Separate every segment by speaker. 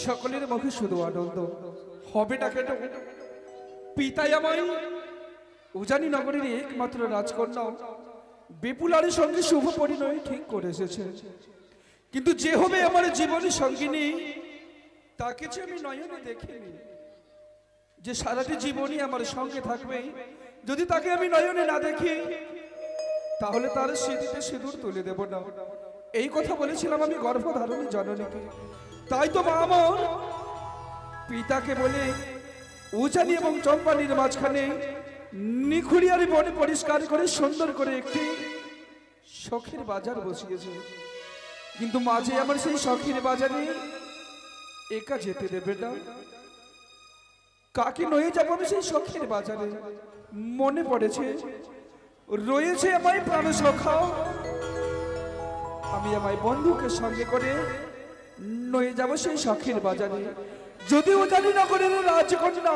Speaker 1: সকলের মুখে শুধু আনন্দ হবে না কেন? পিতাই আমায় উজানি নগরীর একমাত্র রাজকন্যা বিপুলারের সঙ্গে শুভ পরিণয় ঠিক করে এসেছে, কিন্তু যে হবে আমার জীবনের সঙ্গিনী তাকে যে আমি নয়নে দেখিনি, যে সারাটি জীবনই আমার সঙ্গে থাকবে, যদি তাকে আমি নয়নে না দেখি তাহলে তার স্মৃতিতে সিঁদুর তুলে দেব না। এই কথা বলেছিলাম আমি গর্ভধারণী জননীকে। তাই তো মা আমার পিতাকে বলে উজানি এবং চম্পানির মাঝখানে নিখুড়িয়ারি বনে পরিষ্কার করে সুন্দর করে একটি শখের বাজার বসিয়েছে, কিন্তু মাঝে আমার সেই শখের বাজারে একা যেতে দেবে না। কাকে নয়ে যাবো আমি সেই শখের বাজারে? মনে পড়েছে রয়েছে আমায় প্রাণ সখা, আমি আমার বন্ধুকে সঙ্গে করে নয়ে যাব সেই শখের বাজারে। যদিও জানি না করে রাজকন্যা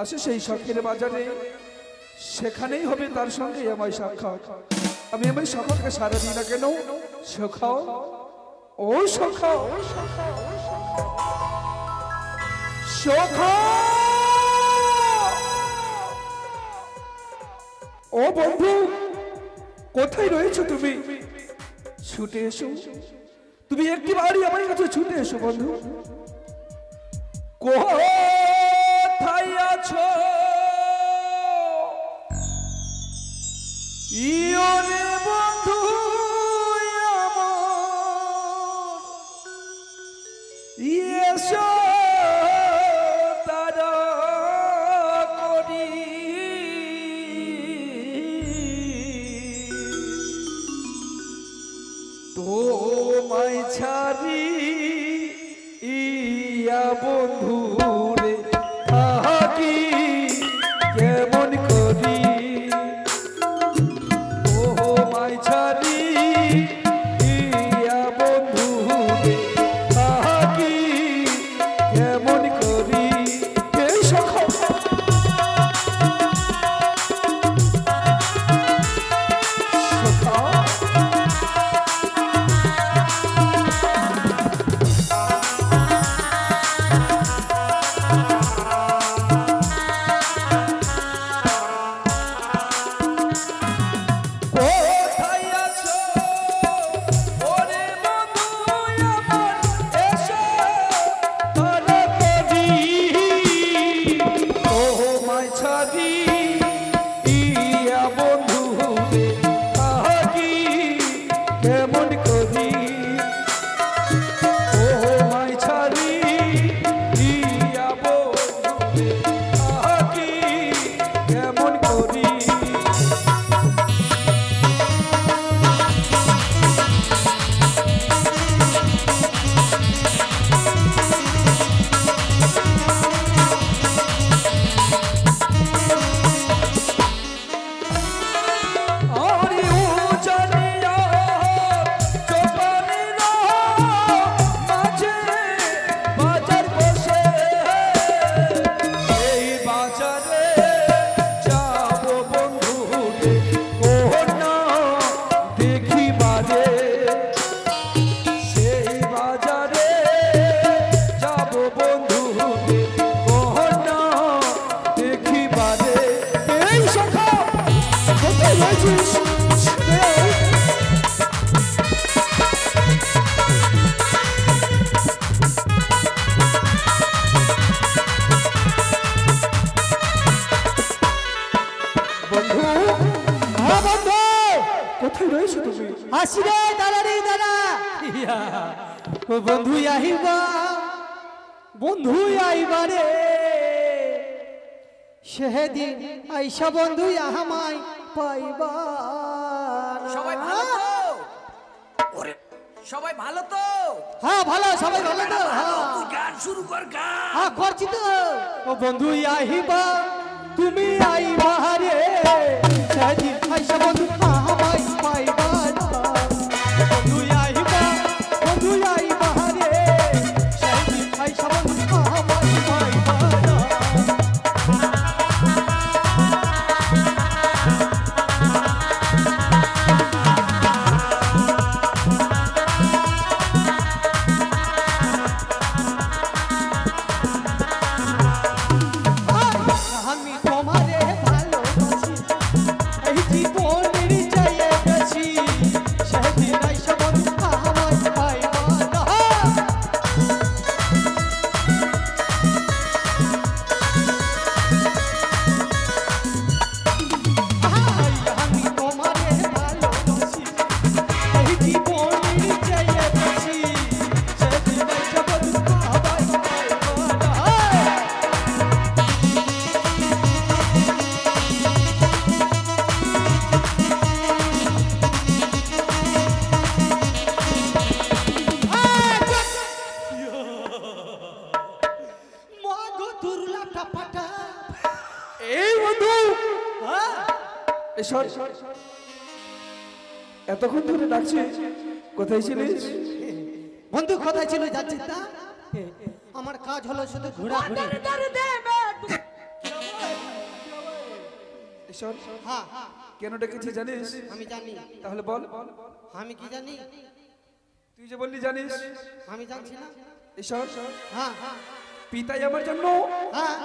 Speaker 1: আসে সেই শখের বাজারে, সেখানেই হবে তার সঙ্গে আমার সাক্ষাৎ। আমি আমার সকলকে সারা দিই না কেন সখা, ও সখা, সখা, ও বন্ধু কোথায় রয়েছো তুমি? ছুটে এসো, তুমি একটিবারই আমার কাছে ছুটে এসো বন্ধু। কোথায় আছো ইয়োরে বন্ধু আমার, এসো তারা করি তোমায় ছাড়ি ইয়া বন্ধু রে থাকি কেমন করি, তোমায় ছাড়ি ইয়া বন্ধু রে থাকি কেমন করি। এই সখা
Speaker 2: আসিরে দাদা রে দাদা ও বন্ধু আইবা বন্ধু আইবারে সেদিন আইসা বন্ধু আমায় পাইবা
Speaker 3: সবাই ভালো তো? ওরে সবাই ভালো তো?
Speaker 2: হ্যাঁ ভালো সবাই ভালো তো
Speaker 3: তুই গান শুরু কর গান।
Speaker 2: হ্যাঁ করছি তো ও বন্ধু আইবা তুমি আইবা রে সেদিন আইসা বন্ধু আমায় পাইবা বন্ধু আইবা রে সেদিন আইসা বন্ধু আমায় পাইবা আমি তোমারে ভালোবাসি এই জীবনের চাইয়ে বেশি সেদিন আইসা বন্ধু আমায় পাইবা না আমি তোমারে ভালোবাসি এই জীবনের চাইয়ে বেশি সেদিন আইসা বন্ধু আমায় পাইবা না মাগো দুর্লাটা পাটা
Speaker 1: এই বন্ধু
Speaker 2: হ্যাঁ
Speaker 1: এই সর এতক্ষণ ধরে ডাকছি কোথায় ছিলিস?
Speaker 2: বন্ধু কোথায় ছিল যাচ্ছিস না আমার কাজ হলো শুধু ঘোরাঘুরি
Speaker 1: এই সর
Speaker 2: হ্যাঁ
Speaker 1: কেন ডেকেছি জানিস?
Speaker 2: আমি জানি
Speaker 1: তাহলে বল।
Speaker 2: আমি কি জানি
Speaker 1: তুই যে বললি জানিস,
Speaker 2: আমি জানছি না
Speaker 1: এই সর
Speaker 2: হ্যাঁ হ্যাঁ
Speaker 1: পিতাই আমার জন্য
Speaker 2: হ্যাঁ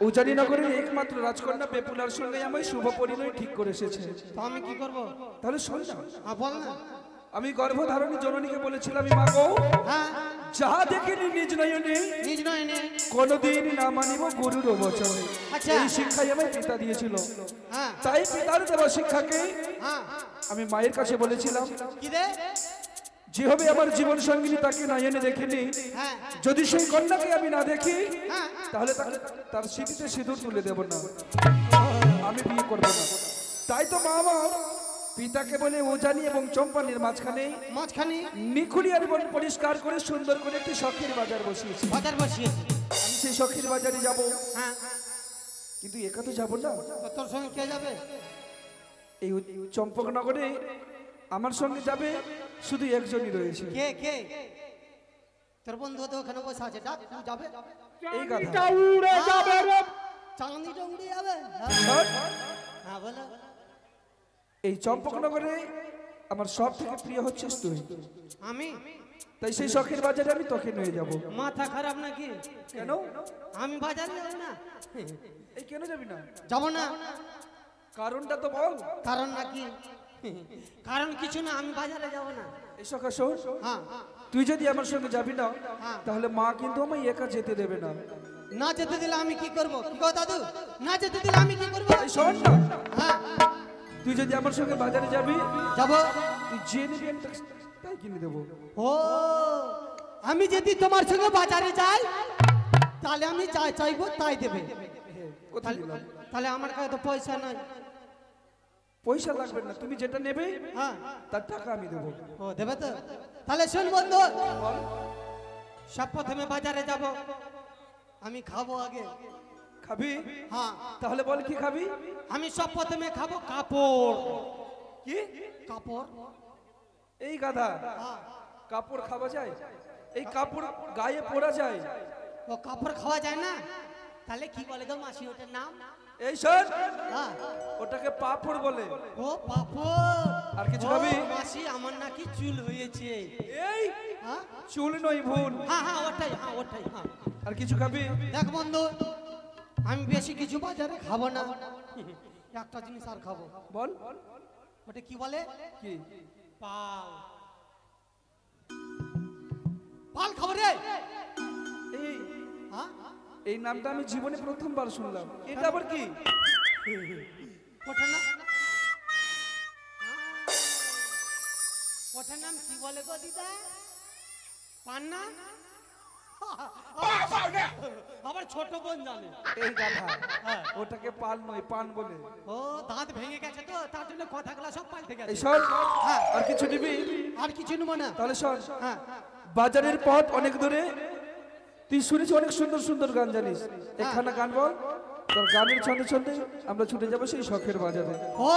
Speaker 1: উজানি নগরের একমাত্র রাজকন্যা বেপুলার সঙ্গে আমায় শুভ পরিণয় ঠিক করে এসেছে।
Speaker 2: তো আমি কি করব
Speaker 1: তাহলে শোন না,
Speaker 2: হ্যাঁ বল না
Speaker 1: আমি গর্ভধারণী জননীকে বলেছিলাম মা গো,
Speaker 2: হ্যাঁ
Speaker 1: যা দেখিনি নিজ নয়নে
Speaker 2: নিজ নয় নে
Speaker 1: কোনদিন না মানিব গুরুর বচনে।
Speaker 2: আচ্ছা।
Speaker 1: এই শিক্ষাই আমায় পিতা দিয়েছিল,
Speaker 2: হ্যাঁ
Speaker 1: তাই পিতার দেওয়া শিক্ষাকে
Speaker 2: হ্যাঁ
Speaker 1: আমি মায়ের কাছে বলেছিলাম
Speaker 2: কি রে
Speaker 1: যেভাবে আমার জীবন সঙ্গিনী তাকে নয়নে দেখিনি,
Speaker 2: হ্যাঁ
Speaker 1: যদি সেই কন্যাকে আমি না দেখি
Speaker 2: হ্যাঁ
Speaker 1: তাহলে তাকে তার স্মৃতিতে সিঁদুর তুলে দেব না, আমি বিয়ে করব না। তাই তো মা আমার পিতাকে বলে উজানি এবং চম্পানির মাঝখানে
Speaker 2: মাঝখানে
Speaker 1: নিখুড়িয়ার বন পরিষ্কার করে সুন্দর করে একটি শখের বাজার বসিয়েছি।
Speaker 2: বাজার বসিয়েছি
Speaker 1: আমি সেই শখের বাজারে যাব,
Speaker 2: হ্যাঁ
Speaker 1: কিন্তু একা তো যাব না।
Speaker 2: তো তোর সঙ্গে কে যাবে
Speaker 1: এই চম্পকনগরে আমার সঙ্গে যাবে শুধু একজনই রয়েছে,
Speaker 2: কে কে তোর বন্ধু তো ওখানে বসে আছে ডাক তুই যাবে
Speaker 1: এই কথা।
Speaker 2: চাঁদিটা উড়ে যাবে
Speaker 1: শোন,
Speaker 2: হ্যাঁ বলো
Speaker 1: এই চম্পকনগরে আমার সব থেকে প্রিয় হচ্ছে তুই,
Speaker 2: আমি
Speaker 1: তাই সেই শখের বাজারে আমি তোকে নিয়ে যাব।
Speaker 2: মাথা খারাপ নাকি
Speaker 1: কেন?
Speaker 2: আমি বাজারে যাব না
Speaker 1: এই কেন যাবি না?
Speaker 2: যাব না
Speaker 1: কারণটা তো বল।
Speaker 2: কারণ নাকি কারণ কিছু না আমি বাজারে যাব না
Speaker 1: এই সখা শোন,
Speaker 2: হ্যাঁ
Speaker 1: তুই যদি আমার সঙ্গে যাবি না
Speaker 2: হ্যাঁ।
Speaker 1: তাহলে মা কিন্তু আমায় একা যেতে দেবে না।
Speaker 2: না যেতে দিলে আমি কি করব কি গো দাদু না যেতে দিলে আমি কি করব
Speaker 1: এই শোন না,
Speaker 2: হ্যাঁ
Speaker 1: তুই যদি আমার সঙ্গে বাজারে যাবি
Speaker 2: যাব
Speaker 1: তুই যে নিবি আমি তোকে তাই কিনে দেবো।
Speaker 2: ও আমি যদি তোমার সঙ্গে বাজারে যাই তাহলে আমি যা চাইবো তাই দেবে
Speaker 1: কোথায় দিলাম?
Speaker 2: তাহলে আমার কাছে তো পয়সা নাই
Speaker 1: পয়সা লাগবে না, তুমি যেটা নেবে
Speaker 2: হ্যাঁ
Speaker 1: তার টাকা আমি দেবো।
Speaker 2: ও দেবে তো তাহলে শোন বন্ধু সব প্রথমে বাজারে যাব আমি খাবো আগে
Speaker 1: খাবি?
Speaker 2: হ্যাঁ
Speaker 1: তাহলে বল কি খাবি?
Speaker 2: আমি সব প্রথমে খাবো কাপড়
Speaker 1: কি
Speaker 2: কাপড়
Speaker 1: এই গাধা,
Speaker 2: হ্যাঁ
Speaker 1: কাপড় খাওয়া যায়? এই কাপড় গায়ে পরা যায়?
Speaker 2: ও কাপড় খাওয়া যায় না তাহলে কি বলে গো মাসি ওটার নাম
Speaker 1: এই শোন,
Speaker 2: হ্যাঁ
Speaker 1: ওটাকে পাপড় বলে।
Speaker 2: ও পাপড়
Speaker 1: আর কিছু
Speaker 2: ও,
Speaker 1: খাবি?
Speaker 2: মাসি আমার নাকি চুল হয়েছে
Speaker 1: এই
Speaker 2: হ্যাঁ
Speaker 1: চুল নয় ভুল।
Speaker 2: হ্যাঁ হ্যাঁ ওটাই হ্যাঁ
Speaker 1: আর কিছু খাবি?
Speaker 2: দেখ বন্ধু আমি বেশি কিছু বাজারে খাবো না একটা জিনিস আর খাবো
Speaker 1: বল
Speaker 2: ওটা কি বলে
Speaker 1: কি?
Speaker 2: পাল পাল খাবো রে
Speaker 1: এই
Speaker 2: হ্যাঁ
Speaker 1: এই নামটা আমি জীবনে প্রথমবার শুনলাম, এটা আবার কি?
Speaker 2: ওটা না ওটার নাম কি বলে গো দিদা? পান্না? আবার ছোট বোন জানে।
Speaker 1: এই গাধা,
Speaker 2: হ্যাঁ।
Speaker 1: ওটাকে পাল নয় পান বলে।
Speaker 2: ও দাঁত ভেঙে গেছে তো, তার জন্য কথাগুলো সব পাল্টে
Speaker 1: এই
Speaker 2: গেছে।
Speaker 1: শোন,
Speaker 2: হ্যাঁ।
Speaker 1: আর কিছু নিবি?
Speaker 2: আর কিছু নেবো না।
Speaker 1: তাহলে শোন,
Speaker 2: হ্যাঁ।
Speaker 1: বাজারের পথ অনেক দূরে, তুই শুনেছি অনেক সুন্দর সুন্দর গান জানিস, একখানা গান বল। তোর গানের ছন্দে ছন্দে আমরা ছুটে যাবো সেই শখের বাজারে।
Speaker 2: ও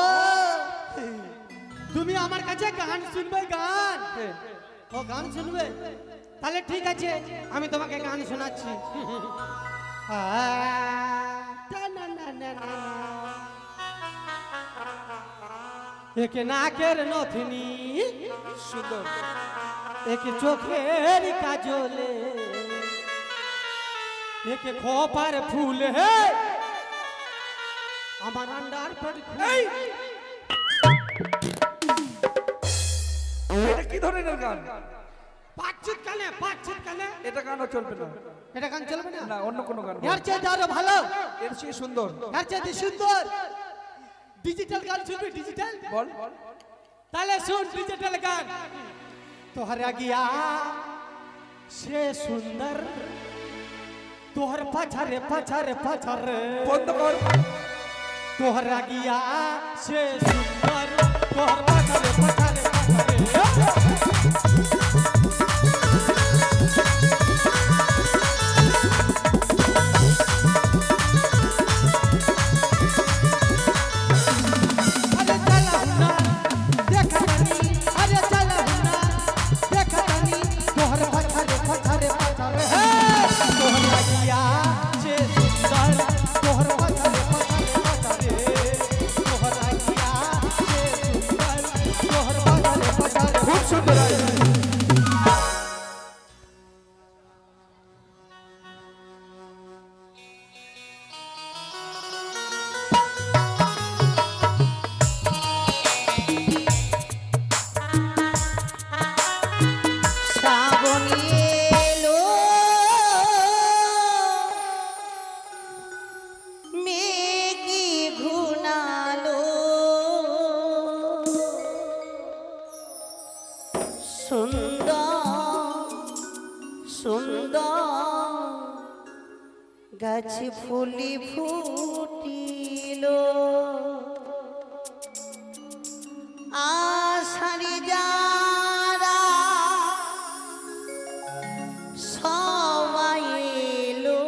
Speaker 2: তুমি আমার কাছে গান শুনবে? গান?
Speaker 1: হ্যাঁ।
Speaker 2: ও গান শুনবে? তাহলে ঠিক আছে, আমি তোমাকে গান শোনাচ্ছি। একে নাকের নথনি,
Speaker 1: সুন্দর।
Speaker 2: একে চোখের কাজলে, একে খোপার ফুল, হে আমার আন্ডার পেট খুলে।
Speaker 1: এটা কি ধরনের গান?
Speaker 2: পাচ্ছিত কানে, পাচ্ছিত কানে।
Speaker 1: এটা গানও চলবে না।
Speaker 2: এটা গান চলবে না?
Speaker 1: না, অন্য কোনো গান বল।
Speaker 2: এর চেয়ে আরো ভালো,
Speaker 1: এর চেয়ে সুন্দর
Speaker 2: এর চেয়ে সুন্দর ডিজিটাল গান শুনবি? ডিজিটাল
Speaker 1: বল।
Speaker 2: তাহলে শুন ডিজিটাল গান। তোহরা গিয়া সে সুন্দর, তোহর পাছারে পাছারে পাছারে,
Speaker 1: বন্ধ কর।
Speaker 2: তোহরা গিয়া সে সুন্দর, তোহর পাছারে পাছারে পাছারে। अरे चला हुना देखा तनी, अरे चला हुना देखा तनी, तोहर पथरे पथरे पथरे, हे तोहर लागिया से सुंदर, तोहर पथरे पथरे पथरे, तोहर लागिया से सुंदर, तोहर पथरे पथरे।
Speaker 1: খুব সুন্দর আছে।
Speaker 4: শ্রাবণ এলো মেঘে ঘুনালো, সুন্দর সুন্দর গাছ ফুলি ফুটিল, আষাঢ়ি যারা সবাই এলো,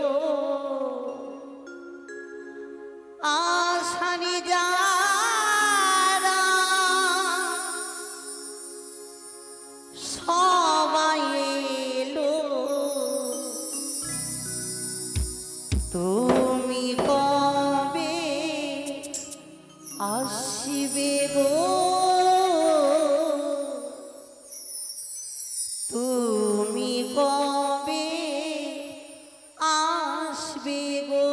Speaker 4: আষাঢ়ি যারা সবাই এলো, তুমি কবে আসবে গো, তুমি কবে আসবে গো।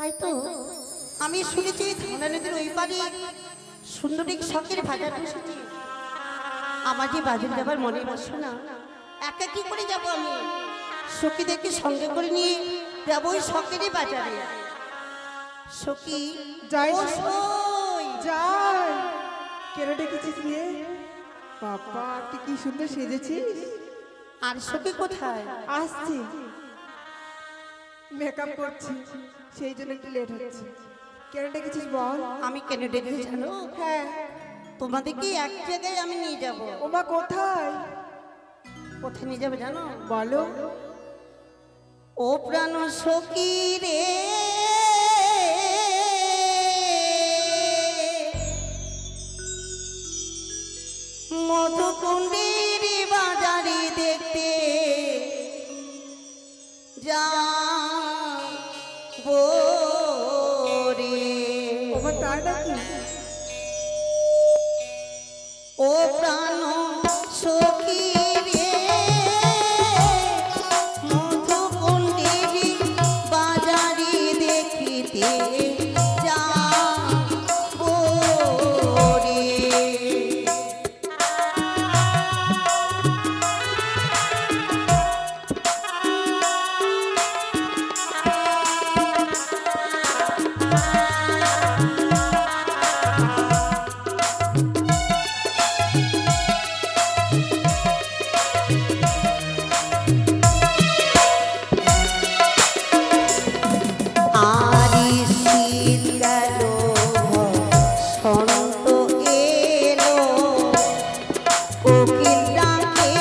Speaker 4: তাই তো আমি শুনেছি ধনা নদীর ওই পারে সুন্দরী শখের বাজার বসেছি। আমার যে বাজার যাবার মনে বসে না, একা কি করে যাব আমি? সখীদেরকে সঙ্গে করে নিয়ে যাবো ওই শখেরই বাজারে। সখী
Speaker 2: যাই
Speaker 4: ও সই।
Speaker 2: যাই। কেন ডেকেছিস রে? বাবা তুই কি সুন্দর সেজেছিস।
Speaker 4: আর সখী কোথায়?
Speaker 2: আসছি, মেকআপ করছি, সেই জন্য একটু লেট হচ্ছে। কেন ডেকেছিস বল?
Speaker 4: আমি কেন ডেকেছি জানো?
Speaker 2: হ্যাঁ।
Speaker 4: তোমাদেরকে এক জায়গায় আমি নিয়ে যাব।
Speaker 2: ওমা কোথায়?
Speaker 4: কোথায় নিয়ে যাবে জানো?
Speaker 2: বলো।
Speaker 4: ও প্রাণ সখী রে, মধুকুণ্ডের বাজারে দেখতে যাবো রে।
Speaker 2: ওমা তাই নাকি?
Speaker 4: ও প্রাণ সখী রে, মধুকুণ্ডের বাজারে দেখিতে যাবো রে। আরি শীত গেল বসন্ত এলো, কোকিল ডাকে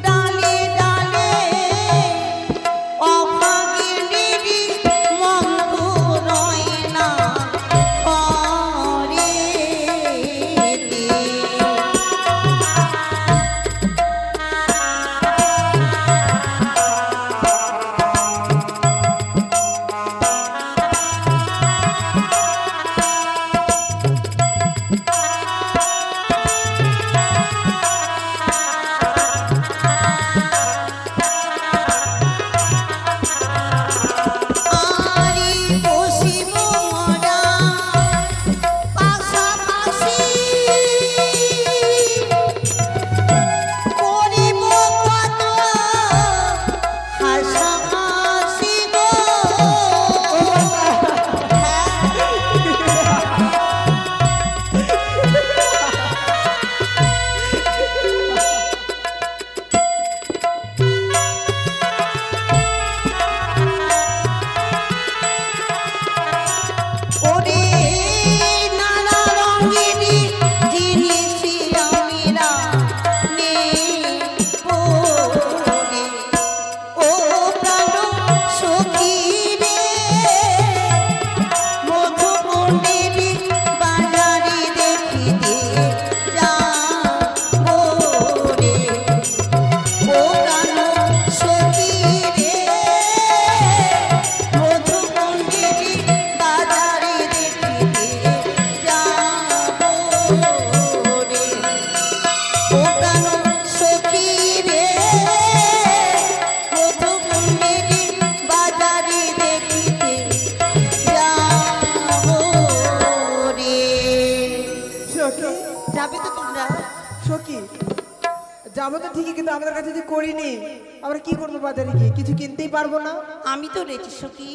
Speaker 4: ডালে ডালে, অভাগিনীর মন তো রয় না ঘরেতে। আরি বসিব মোরা পাশাপাশি, করিব কত হাসাহাসি গো। ওরে নানা রঙের জিনিস আমরা নেব রে। ও প্রাণ সখী রে, মধুকুণ্ডের বাজারে দেখিতে যাবো রে। ও প্রাণ সখী রে, মধুকুণ্ডের বাজারে দেখিতে যাবো রে। ও প্রাণ সখী রে, মধুকুণ্ডের বাজারে দেখিতে যাবো রে।
Speaker 2: সখী,
Speaker 4: যাবে তো তোমরা?
Speaker 2: সখী যাবো তো ঠিকই, কিন্তু আমাদের কাছে যে করিনি, আমরা কি করবো বাজারে গিয়ে? কিছু কিনতেই পারবো না।
Speaker 4: আমি তো রেছি সখী,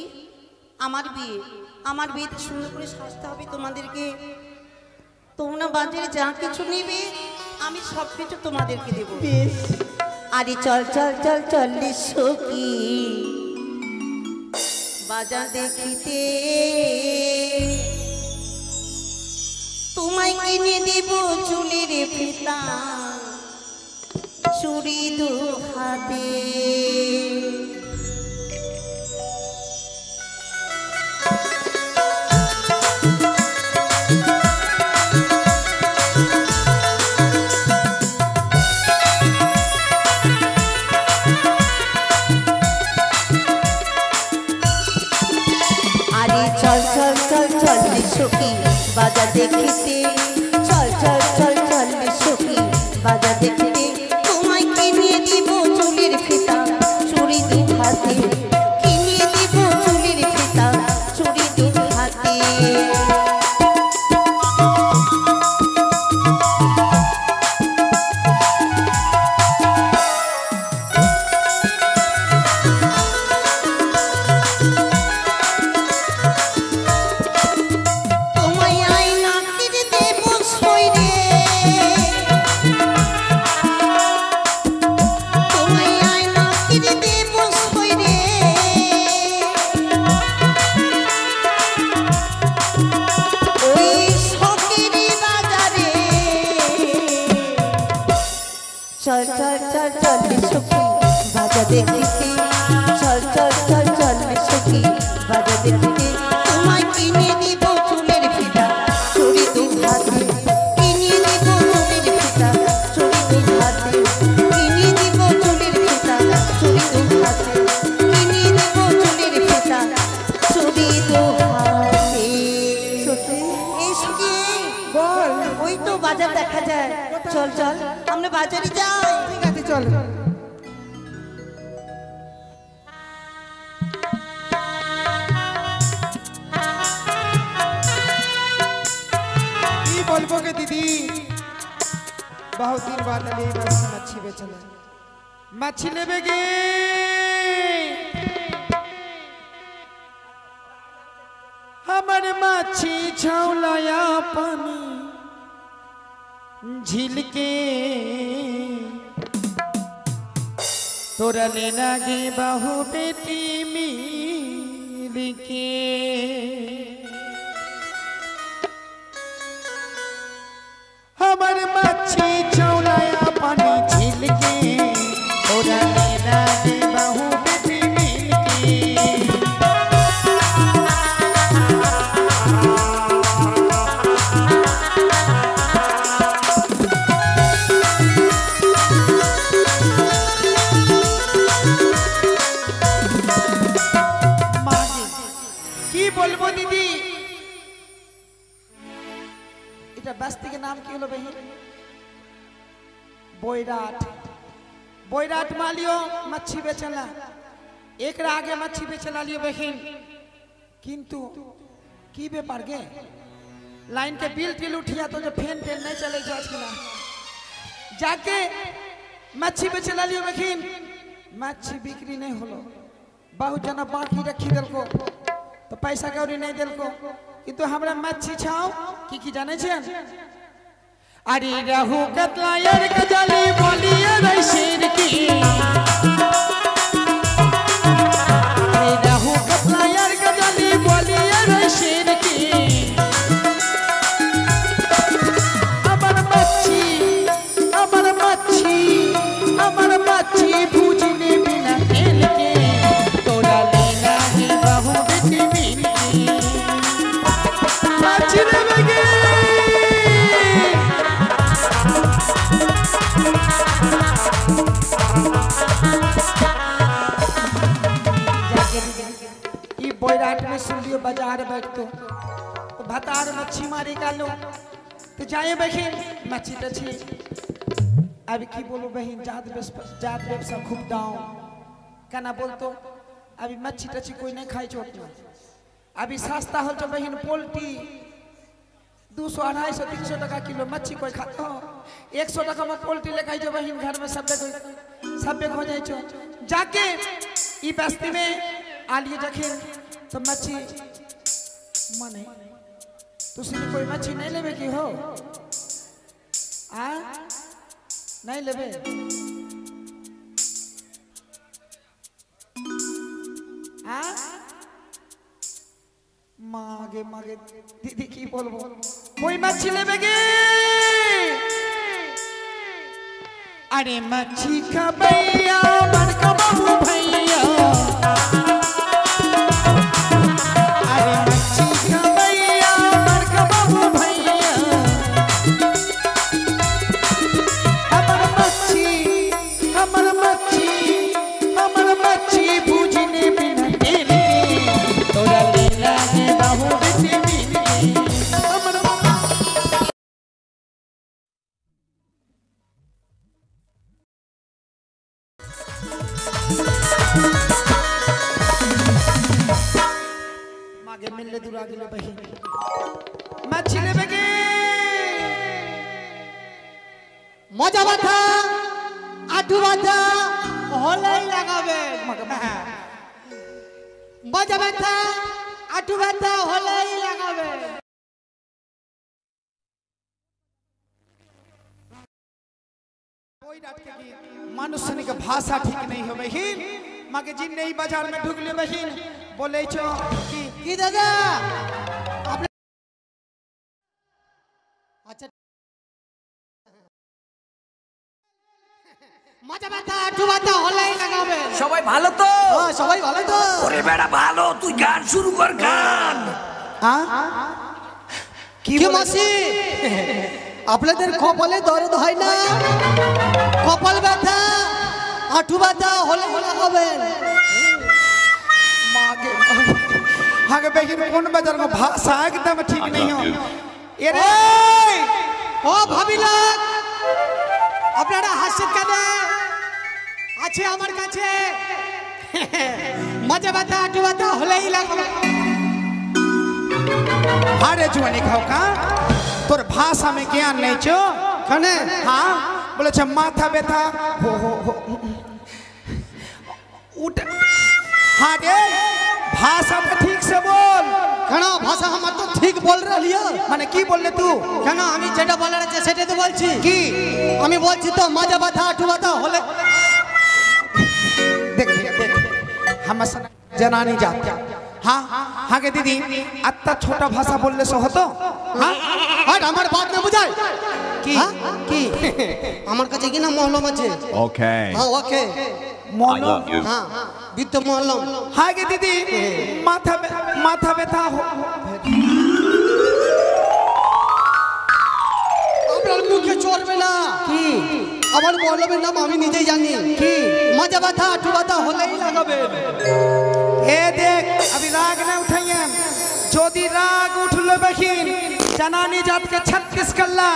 Speaker 4: আমার বিয়েতে সুন্দর করে সাজতে হবে তোমাদেরকে। তোমরা বাজারে যা কিছু নেবে আমি সব কিছু তোমাদেরকে দেবো।
Speaker 2: বেশ।
Speaker 4: আরে চল চল চল চললে সখী বাজার দেখিতে, তোমায় কিনে দেব চুলের ফিতা, চুড়ি দু হাতে। আরে চল চল চল চল রে সখী বাজার দেখিতে, চল চল চল চল রে সখী বাজার দেখিতে, তোমায় কিনে দিব চুলের ফিতা, চুড়ি দু হাতে। কিনে দিব চুলের ফিতা, চল সখী বাজা দেখতে চল চল চল চল সখী বাজা দেখতে তোমায় কিনে দিব চুলের ফিতা চুড়ি দু হাতে কিনে দিব চুলের ফিতা চুড়ি দু হাতে কিনে দিব চুলের ফিতা চুড়ি দু হাতে কিনে দিব চুলের ফিতা চুড়ি দু হাতে সখী এই সখী বল ওই তো বাজার দেখা যায় চল চল আমরা বাজারে যাই
Speaker 2: ঠিক আছে চল কি বলবো গে दीदी बहुत दिन बाद अभी बस मच्छी बेचना मच्छी लेबे गे हमर मच्छी छौलाया पानी झील के तोरा लेना गे बहु बेटी मिल के हमर मच्छी छौलाया पानी झील के तोरा लेना गे बहु बेटी मिल के বলবো দিদি এটা बस्ती के नाम की হলো बहन बोईराट बोईराट मालियो मच्छी बेचला एक आगे मच्छी बेचला लियो बहन किंतु की व्यापार गे लाइन के बिल टिल उठिया तो जो फैन फैन नहीं चले जो आज जाके मच्छी बेचला लियो बहन मच्छी बिक्री नहीं होलो बहुत जना बाकी रखी दिल को तो पैसा कौड़ी नहीं दिल को किंतु हमरा मच्छी छाओ की जाने छेन अरे रहू कतला यार कजली बोलिए रे शेर की अरे रहू कतला यार कजली बोलिए रे शेर की अमर मच्छी भूजने बिना तेल के तोरा लेना है बहु बेटी मिल के मच्छी लेबे बोईराट में सुन लियो बाजार बैठतो तो भतार मच्छी मारी का लो तो जाए बहन मच्छी तछी अभी की बोलो बहन जात व्यवसाय खूब डाउन कहना बोलतो अभी मच्छी तछी कोई नहीं खाई चोट में अभी सस्ता हो तो बहन पोल्ट्री 200 250 300 टका किलो मच्छी कोई खाता हो 100 टका में पोल्ट्री ले खाई जो बहन घर में सब हो जाए छो जाके ई बस्ती में आलिए जखिन तो मच्छी मने तुसी कोई मच्छी नहीं लेबे की हो आ नहीं लेबे आ मागे मागे दीदी की बोलबो कोई मच्छी लेबे की अरे मच्छी खबैया मन कबहू भैया मिलने दूर आगे बही मच्छी लेबे के मजा बाथा आठू बाथा होलाई लगाबे मजा बाथा आठू बाथा होलाई लगाबे कोई डाट के मनुष्य के भाषा ठीक नहीं हो बहिन माके जिन नहीं बाजार में ढुक ले बहिन बोले छो की दादा अच्छा মাজা ব্যথা হাঁটু ব্যথা হলেই লাগাবে।
Speaker 3: সবাই ভালো তো?
Speaker 2: সবাই ভালো তো?
Speaker 3: ওরে বেড়া ভালো, তুই গান শুরু কর গান।
Speaker 2: কি মাসি আপনাদের কপালে দর্দ হয় না? কপাল ব্যথা হাঁটু ব্যথা হলে লাগাবেন।
Speaker 1: आगे बेगिन कौन बाजार में भाषा एकदम ठीक नहीं हो ये रे
Speaker 2: ও ভাবিলা আপনারা হাসছেন কেন? আছে আমার কাছে মাজা ব্যথা হাঁটু ব্যথা হলেই লাগাবে।
Speaker 1: हारे जुआनी खाओ का तोर भाषा में ज्ञान नहीं छो
Speaker 2: कने
Speaker 1: हाँ बोले छे माथा व्यथा हो उठ हाँ रे भाषा तो ठीक से बोल
Speaker 2: কেন ভাষা আমার তো ঠিক বল রহিও।
Speaker 1: माने की बोल ले तू
Speaker 2: কেন আমি যেটা বলার আছে সেটা তো বলছি।
Speaker 1: की
Speaker 2: আমি বলছি তো মাজা ব্যথা হাঁটু ব্যথা হলে
Speaker 1: देख देख हम जना नहीं जाते हाँ हाँ के दीदी अत्ता छोटा भाषा बोलने से हो तो हाँ
Speaker 2: আর আমার বাত না বুঝায়
Speaker 1: की
Speaker 2: কি আমার কাছে কি না মহলম আছে।
Speaker 5: Okay.
Speaker 2: হ্যাঁ ওকে
Speaker 5: I love you.
Speaker 2: হ্যাঁ বিদ্য মহলম।
Speaker 1: हाँ के दीदी माथा व्यथा हो
Speaker 2: আপনার মুখে চলবে না। কি আমার মহলমের নাম আমি নিজেই জানি। কি মাজা ব্যথা হাঁটু ব্যথা হলেই লাগাবে।
Speaker 1: ए देख अभी राग न उठाइए जोदी राग उठ लो बहिन जनानी जात के 36 कल्ला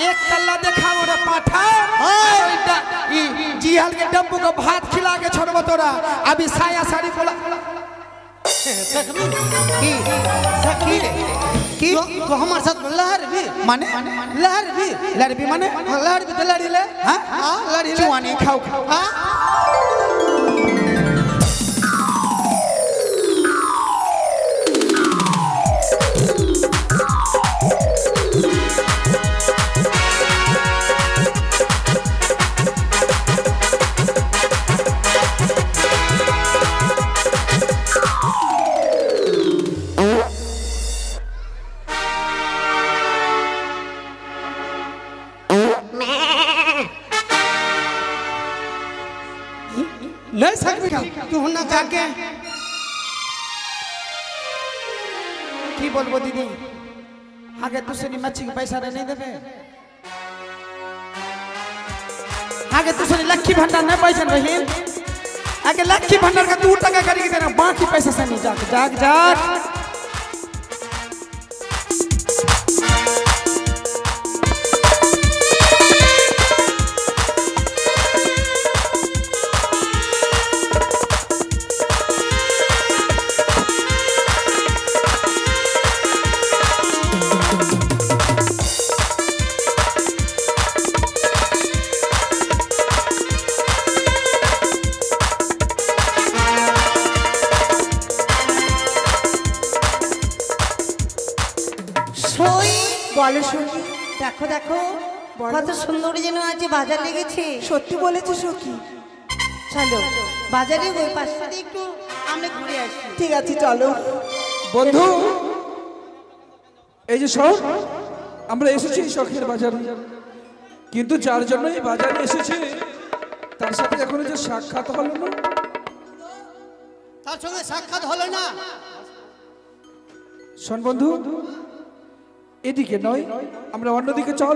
Speaker 1: एक कल्ला देखा रे पाठा जी हाल के डब्बू को भात खिला के छोड़बो तोरा अभी साया साड़ी बोला की सखी की
Speaker 2: तो हमारे साथ लहर भी
Speaker 1: माने लड़बी माने
Speaker 2: लहर भी तो लड़ी ले।
Speaker 1: हां
Speaker 2: हाँ लड़ी ले।
Speaker 1: चुआनी खाओ
Speaker 2: हाँ नहीं सकबी तू ना जाके
Speaker 1: की बोलबो दीदी आगे दूसरी मच्छी के पैसा नहीं देबे आगे दूसरी लक्की भंडार नहीं पैसा बहिन आगे लक्की भंडार का 2 टका करी के देना बाकी पैसा से नहीं जाग
Speaker 4: বলো সখী দেখো দেখো কত সুন্দর যেন আজ বাজার লেগেছে।
Speaker 6: সত্যি বলেছো সখী।
Speaker 4: চলো বাজারে ওই পাশে একটু আমরা ঘুরে আসি।
Speaker 6: ঠিক আছে চলো
Speaker 1: বন্ধু এই যে সব আমরা এসেছি শখের বাজার কিন্তু যার জন্য এই বাজারে এসেছি তার সাথে এখনো যে সাক্ষাৎ হলো না
Speaker 2: তার সঙ্গে সাক্ষাৎ হলো না।
Speaker 1: শোন বন্ধু এদিকে নয় আমরা অন্যদিকে চল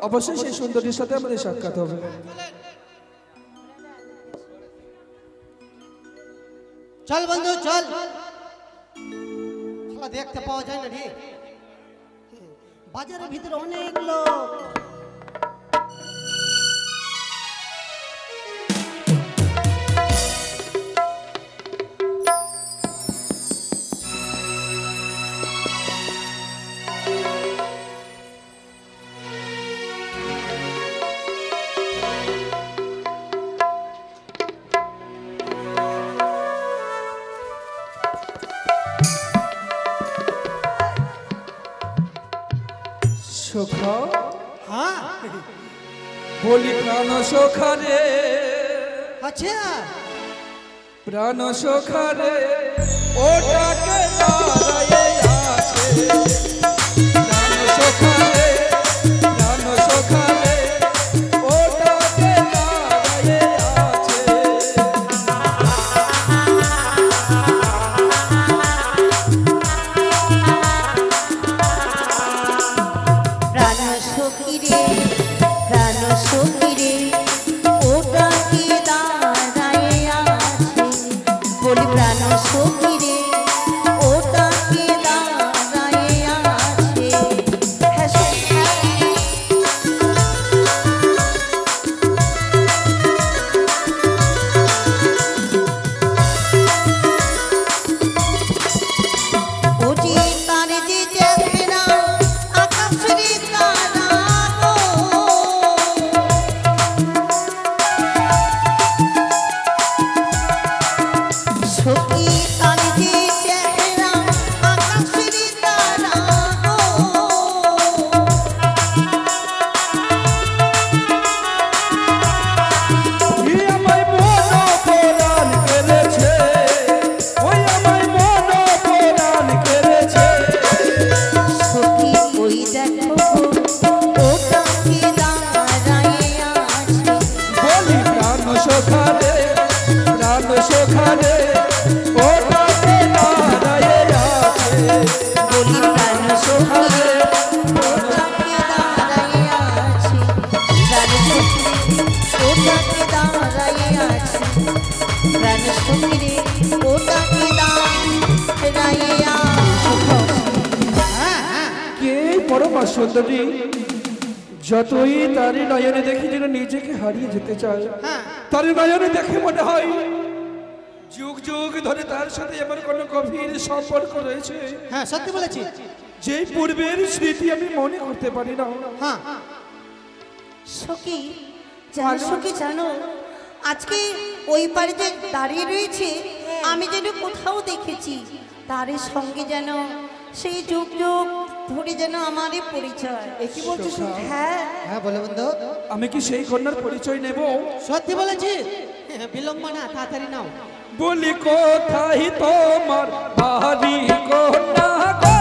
Speaker 1: অবশ্যই সেই সুন্দরীর সাথে আমাদের সাক্ষাৎ হবে।
Speaker 2: চল বন্ধু চল দেখতে পাওয়া যায় না রে বাজারের ভিতরে অনেক লোক।
Speaker 1: সখা
Speaker 2: হ্যাঁ
Speaker 1: বলি প্রাণ সখা রে
Speaker 2: আচ্ছা
Speaker 1: প্রাণ সখা রে ওটাকে দাঁড়ায়ে আছে প্রাণ সখা রে ওটাকে দাঁড়ায়ে মা সুন্দরী, যতই তারি নয়নে দেখি যেন নিজেকে হারিয়ে যেতে চায়।
Speaker 2: হ্যাঁ
Speaker 1: তারি নয়নে দেখে মনে হয় যুগ যুগ ধরে তার সাথে আমার কোনো গভীর সম্পর্ক রয়েছে,
Speaker 2: হ্যাঁ সত্যি বলেছি।
Speaker 1: যেই পূর্বের স্মৃতি আমি মনে করতে পারি না।
Speaker 2: হ্যাঁ
Speaker 4: সখী জানো, সখী জানো, আজকে ওই পারে যে দাঁড়িয়ে রয়েছে আমি যেন কোথাও দেখেছি তার সঙ্গে যেন সেই যুগ যুগ ধরে যেন আমারই পরিচয়।
Speaker 6: কি বলছিস?
Speaker 4: হ্যাঁ
Speaker 2: হ্যাঁ বলে বন্ধু,
Speaker 1: আমি কি সেই কন্যার পরিচয় নেব?
Speaker 2: সত্যি বলেছি। বিলম্ব না, তাড়াতাড়ি নাও।
Speaker 1: বলি কোথায় তোমার বাড়ি কন্যা গো?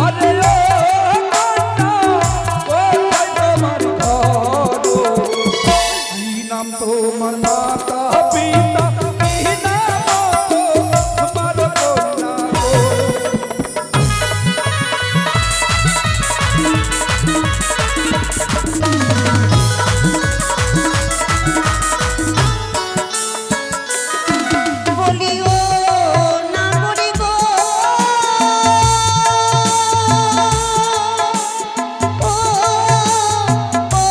Speaker 1: আরে ও কন্যা, কোথায় তোমার ঘর? কি নাম তোমার মাতা পিতা? কি নাম তোমার কন্যা গো?
Speaker 4: বলিও না বলি গো, ও, ও,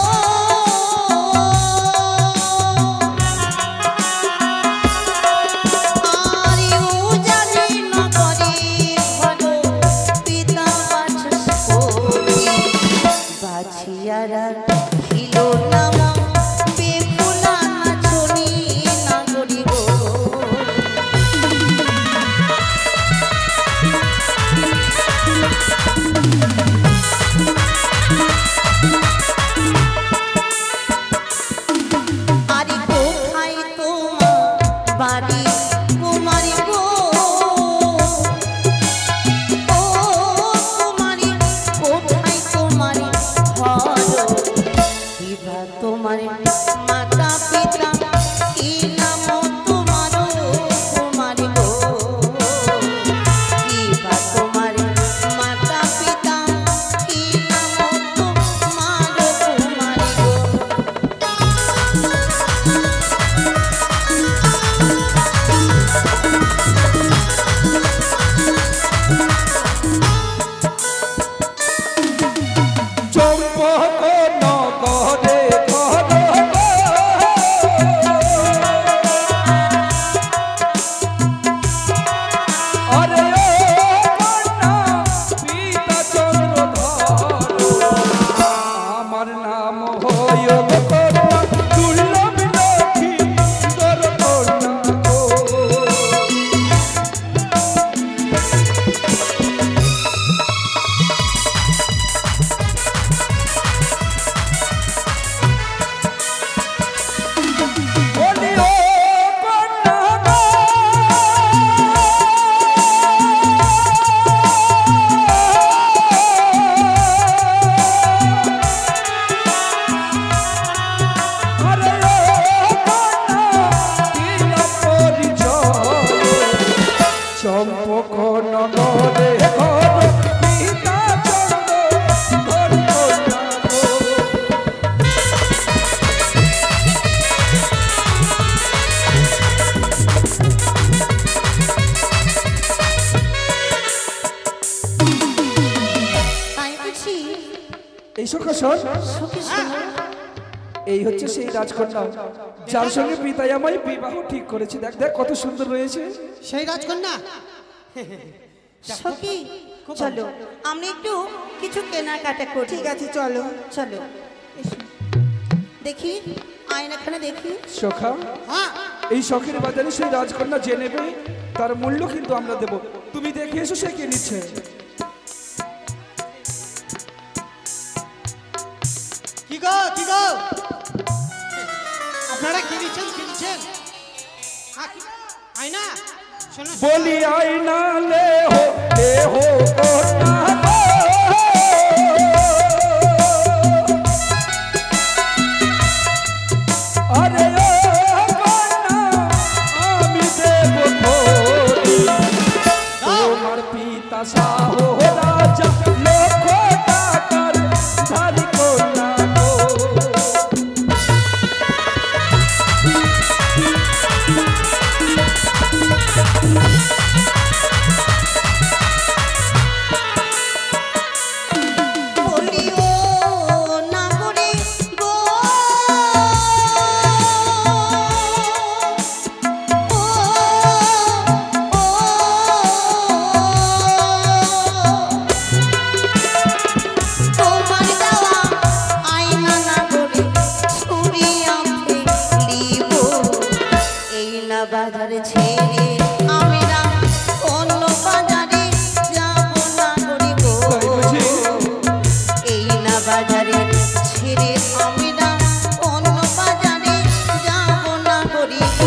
Speaker 4: আরিও জানি না করি ভালো পিতা বাছিয়ারা ছিল নাম বেকুলা নাচনি নাগরি গো। আরে কোথায় তোমার বাড়ি কুমারী গো? ও কুমারী, কোথায় তোমার ঘর? বিভা তোমার মাতা পিতা, কি নাম তোমার কুমারী গো? বিভা তোমার মাতা পিতা, কি নাম তোমার কুমারী গো?
Speaker 1: চম্পক নগরে ঘর গো। আরে ও কন্যা, পিতা চন্দ্রধর। আমার নাম হয় গো কন্যা, দুর্লভ লক্ষ্মী তোর কন্যা গো। বলি ও কন্যা গো, আরে ও কন্যা, দিলা পরিচয়। চম্পক নগরে ঘর, পিতা চন্দ্রধর কন্যা গো।
Speaker 4: তাই বুঝি
Speaker 1: এই সখা শোন,
Speaker 4: সখী শোনো,
Speaker 1: এই হচ্ছে সেই রাজকন্যা যার সঙ্গে পিতাই আমায় বিবাহ ঠিক করেছে। দেখ দেখ কত সুন্দর রয়েছে।
Speaker 2: সেই রাজকন্যা।
Speaker 4: সখী চলো আমরা একটু কিছু কেনাকাটা করি।
Speaker 6: ঠিক আছে চলো।
Speaker 4: চলো এসো। দেখি আয়নাখানে দেখি।
Speaker 1: সখা,
Speaker 2: হ্যাঁ
Speaker 1: এই শখের বাজারে সেই রাজকন্যা যে নেবে তার মূল্য কিন্তু আমরা দেব। তুমি দেখে এসো সে কে নিচ্ছে।
Speaker 2: কি গো, কি গো, আপনারা কি দিচ্ছেন, কি দিচ্ছেন? হ্যাঁ, কি- আয়না শোনো,
Speaker 1: বলি আইনা লে হো কন্যা গো। আরে ও কন্যা, আমি দেব ধরি। তোমার পিতা শাহ রাজা লক্ষ টাকার ধারি কন্যা গো।
Speaker 4: না বাজারে ছেড়ে আমি না অন্য বাজারে যাব না গরিব
Speaker 1: তাই বুঝি?
Speaker 4: এই না বাজারে ছেড়ে আমি না অন্য বাজারে যাব না গরিব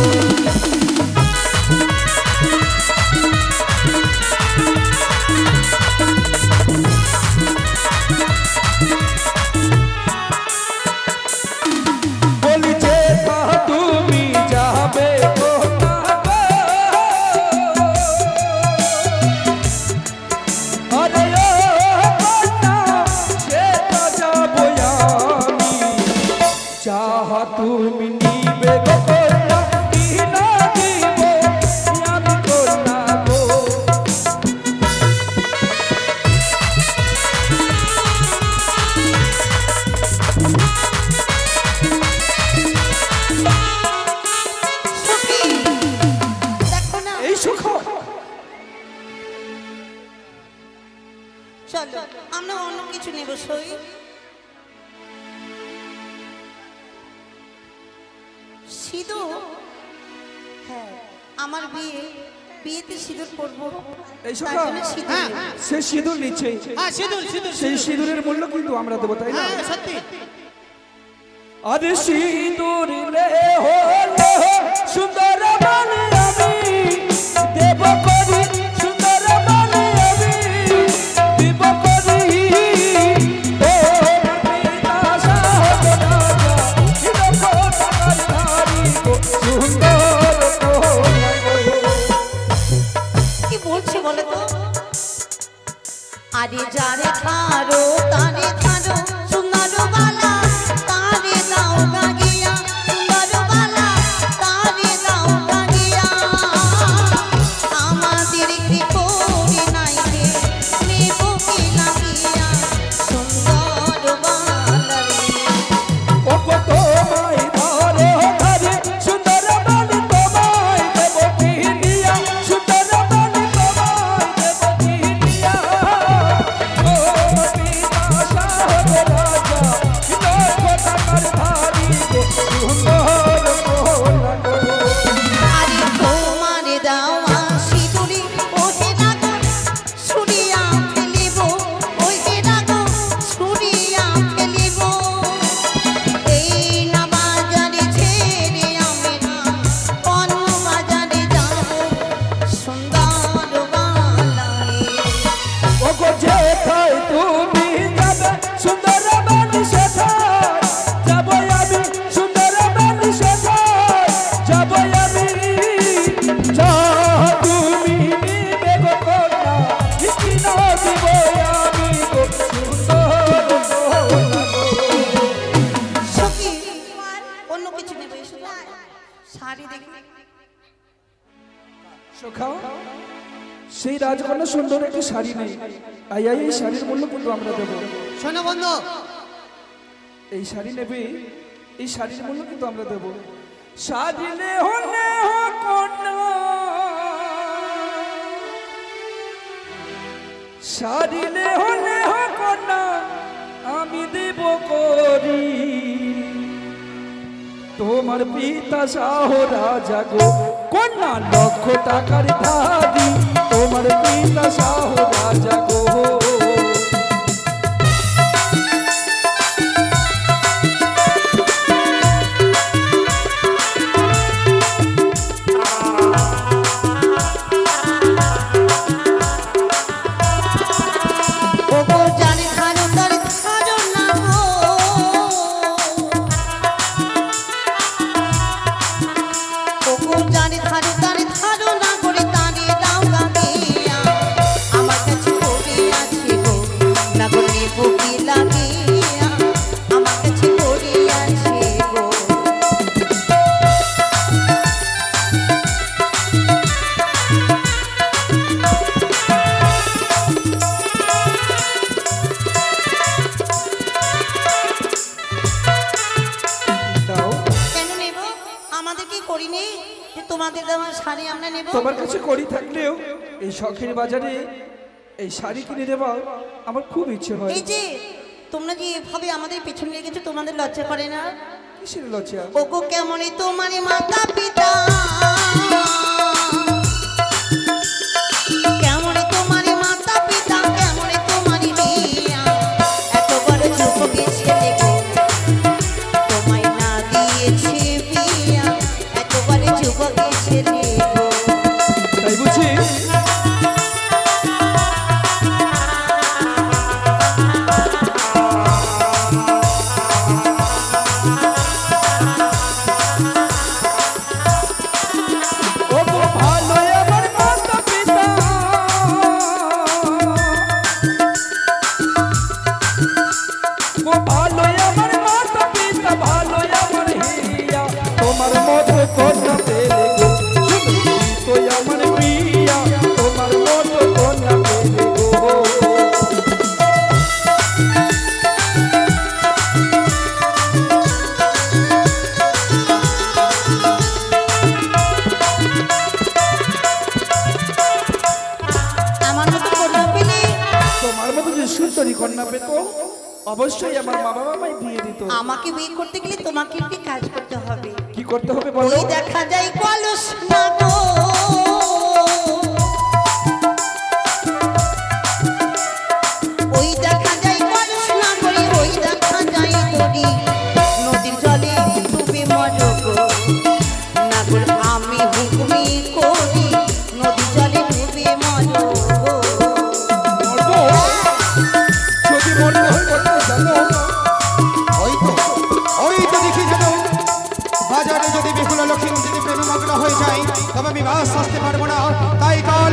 Speaker 1: বলি যে তা তুমি যাবে কোথায়? আরে ও কন্যা, সেটা যাবো আমি। যাহা তুমি নিবে গো কন্যা, কি না দিব আমি কন্যা গো।
Speaker 4: সখী, দেখো না
Speaker 1: এই সুখ
Speaker 4: চলো আমরা অন্য কিছু নেব সই সিঁদুর হ্যাঁ আমার বিয়েতে সিঁদুর পরবো
Speaker 1: এই
Speaker 4: তাই
Speaker 1: সখা?
Speaker 4: জন্য সিঁদুর
Speaker 2: হ্যাঁ,
Speaker 4: নেব।
Speaker 1: সে সিঁদুর নিচ্ছে,
Speaker 2: হ্যাঁ সিঁদুর সিঁদুর
Speaker 1: সেই সিঁদুরের মূল্য কিন্তু আমরা দেবো, তাই না?
Speaker 2: হ্যাঁ সত্যি
Speaker 1: আরে সিঁদুর লে হলো সুন্দর বলে আমি দেব করি, সুন্দর বলে আমি দেব করি। ও পিতা সাহেব রাজা, এরকম ধারি গো, সুন্দর কন্যা গো।
Speaker 4: কি বলছে বলো তো আরে যারে খারো তারে খারো সুন্দর বালা তারে দাও গাগিয়া সুন্দর বালা তারে দাও গাগিয়া আমাদের কি করে নাই রে নেব কি লাগিয়া সুন্দর বালা রে
Speaker 1: ও কত মাই ধরে ধরে সুন্দর বলে তোমায় দেব কি দিয়া, সুন্দর বলে তোমায় দেব কি দিয়া। ও পিতা সাহেব রাজা, লক্ষ টাকার ধারি গো, সুন্দর কন্যা গো।
Speaker 4: আরে তোমার দাওয়া সিঁদুরে ওহে রাগো ছুড়িয়া ফেলিব ওহে রাগো ছুড়িয়া ফেলিব এই না বাজারে ছেড়ে আমি না অন্য বাজারে যাব সুন্দর বালায়
Speaker 1: ও গো যেথায় তুমি যাবে সুন্দর বলে সেথায় যাব আমি, সুন্দর বলে সেথায় যাব আমি। যা তুমি নিবে গো কন্যা, কি না দিব আমি গো, সুন্দর কন্যা গো।
Speaker 4: সখী অন্য কিছু নেবে এসো তো। শাড়ি দেখি
Speaker 1: সখা, সেই রাজকন্যা সুন্দর একটি শাড়ি নেই, আই আই এই শাড়ির মূল্য কিন্তু আমরা দেবো।
Speaker 2: শোনো বন্ধু
Speaker 1: এই শাড়ি নেবে, এই শাড়ির মূল্য কিন্তু আমরা দেব। শাড়ি নে হলে কন্যা, শাড়ি নে হলে কন্যা আমি দেব করি। তোমার পিতা শাহ রাজা গো কন্যা লক্ষ টাকার ধারি, তোমার পিতা শাহ রাজা গো।
Speaker 4: ওগো জানে খানো তার খানো না গো ওগো জানে খানো তার খানো না করে তারে দাও গাগিয়া আমার কাছে পড়ে আছে গো না গো নেব কি লাগিয়া আমার কাছে পড়ে আছে গো
Speaker 1: দাও,
Speaker 4: কেন নেব আমাদের কি করিনি যে তোমাদের দেওয়া শাড়ি আমরা নেব
Speaker 1: তোমার কাছে করি থাকলেও এই শখের বাজারে এই শাড়ি কিনে দেওয়া আমার খুব ইচ্ছে হয়।
Speaker 4: এই যে তোমরা যে এভাবে আমাদের পেছনে লেগেছো তোমাদের লজ্জা করে না
Speaker 1: কিসের লজ্জা?
Speaker 4: ওগো কেমন তোমার মাতা পিতা
Speaker 1: অবশ্যই আমার মা বাবা আমায় বিয়ে দিত।
Speaker 4: আমাকে বিয়ে করতে গেলে তোমাকে একটি কাজ করতে হবে।
Speaker 1: কি করতে হবে বলো?
Speaker 4: ওই দেখা যায় কলস না গো, ওই দেখা যায় কলস না করি, ওই দেখা যায় দড়ি নদীর জলে ডুবে মরো গো। না গো আমি হুকুমি করি, নদীর জলে ডুবে মরো গো।
Speaker 1: মরবো? যদি মরতে হয় মরতে জানো।
Speaker 2: ওই তো দেখি যেন বাজারে যদি বেহুলা লক্ষ্মী যদি প্রেমে মগ্ন হয়ে যায় তবে আমি বাস আসতে পারবো না। তাই কাল